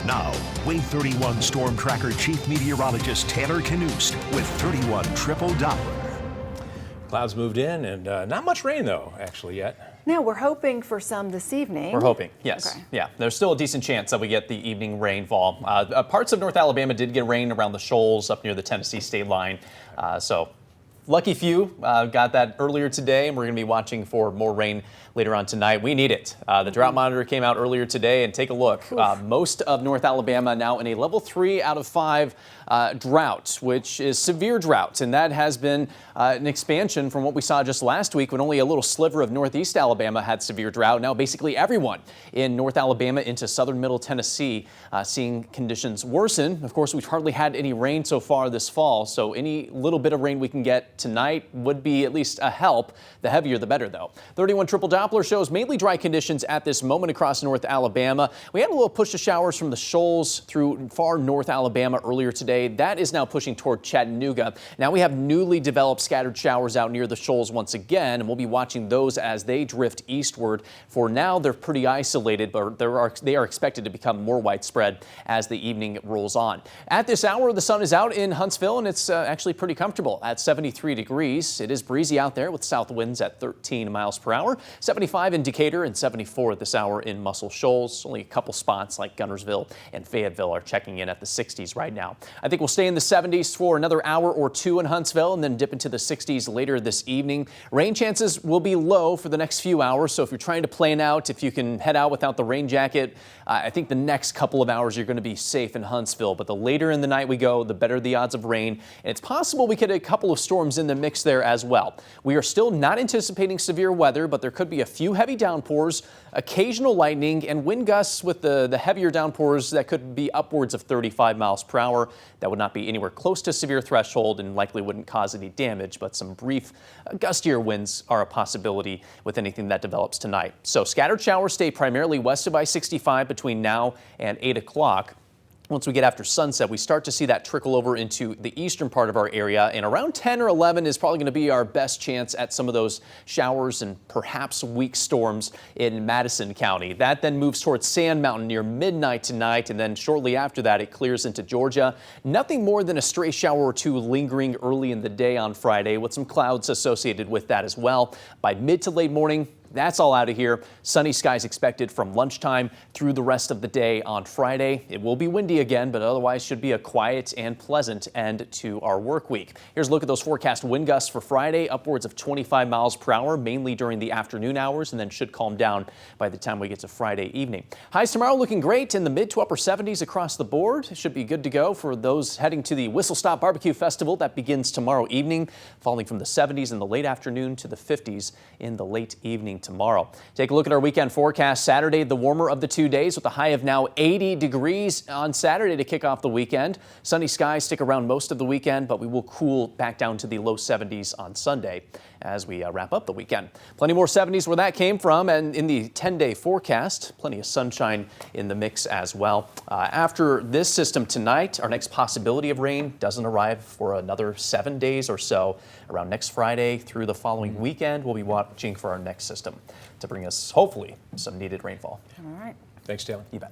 Now, Wave 31 Storm Tracker Chief Meteorologist Taylor Knust with 31 Triple Doppler. Clouds moved in and not much rain though, actually, yet. No, we're hoping for some this evening. We're hoping, yes. Okay. Yeah, there's still a decent chance that we get the evening rainfall. Parts of North Alabama did get rain around the shoals up near the Tennessee state line. So lucky few got that earlier today, and we're going to be watching for more rain later on tonight. We need it. The drought monitor came out earlier today, and take a look. Most of North Alabama now in a level 3 out of 5 drought, which is severe drought, and that has been an expansion from what we saw just last week when only a little sliver of northeast Alabama had severe drought. Now basically everyone in North Alabama into southern middle Tennessee seeing conditions worsen. Of course, we've hardly had any rain so far this fall, so any little bit of rain we can get tonight would be at least a help. The heavier the better, though. 31 Triple Doppler shows mainly dry conditions at this moment across North Alabama. We had a little push of showers from the shoals through far North Alabama earlier today. That is now pushing toward Chattanooga. Now we have newly developed scattered showers out near the shoals once again, and we'll be watching those as they drift eastward. For now, they're pretty isolated, but they are expected to become more widespread as the evening rolls on. At this hour, the sun is out in Huntsville, and it's actually pretty comfortable at 73 degrees. It is breezy out there with south winds at 13 miles per hour, 75 in Decatur and 74 at this hour in Muscle Shoals. Only a couple spots like Gunnersville and Fayetteville are checking in at the 60s right now. I think we'll stay in the 70s for another hour or two in Huntsville and then dip into the 60s later this evening. Rain chances will be low for the next few hours, so if you're trying to plan out, if you can head out without the rain jacket, I think the next couple of hours you're going to be safe in Huntsville. But the later in the night we go, the better the odds of rain. And it's possible we get a couple of storms in the mix there as well. We are still not anticipating severe weather, but there could be a few heavy downpours, occasional lightning, and wind gusts with the heavier downpours that could be upwards of 35 miles per hour. That would not be anywhere close to severe threshold and likely wouldn't cause any damage, but some brief gustier winds are a possibility with anything that develops tonight. So scattered showers stay primarily west of I-65 between now and 8 o'clock. Once we get after sunset, we start to see that trickle over into the eastern part of our area, and around 10 or 11 is probably going to be our best chance at some of those showers and perhaps weak storms in Madison County. That then moves towards Sand Mountain near midnight tonight, and then shortly after that it clears into Georgia. Nothing more than a stray shower or two lingering early in the day on Friday, with some clouds associated with that as well. By mid to late morning, that's all out of here. Sunny skies expected from lunchtime through the rest of the day on Friday. It will be windy again, but otherwise should be a quiet and pleasant end to our work week. Here's a look at those forecast wind gusts for Friday, upwards of 25 miles per hour, mainly during the afternoon hours, and then should calm down by the time we get to Friday evening. Highs tomorrow looking great in the mid to upper 70s across the board. It should be good to go for those heading to the Whistle Stop Barbecue Festival that begins tomorrow evening, falling from the 70s in the late afternoon to the 50s in the late evening tomorrow. Take a look at our weekend forecast. Saturday, the warmer of the 2 days with a high of now 80 degrees on Saturday to kick off the weekend. Sunny skies stick around most of the weekend, but we will cool back down to the low 70s on Sunday as we wrap up the weekend. Plenty more 70s where that came from, and in the 10-day forecast, plenty of sunshine in the mix as well. After this system tonight, our next possibility of rain doesn't arrive for another 7 days or so. Around next Friday through the following weekend, we'll be watching for our next system to bring us, hopefully, some needed rainfall. All right. Thanks, Taylor. You bet.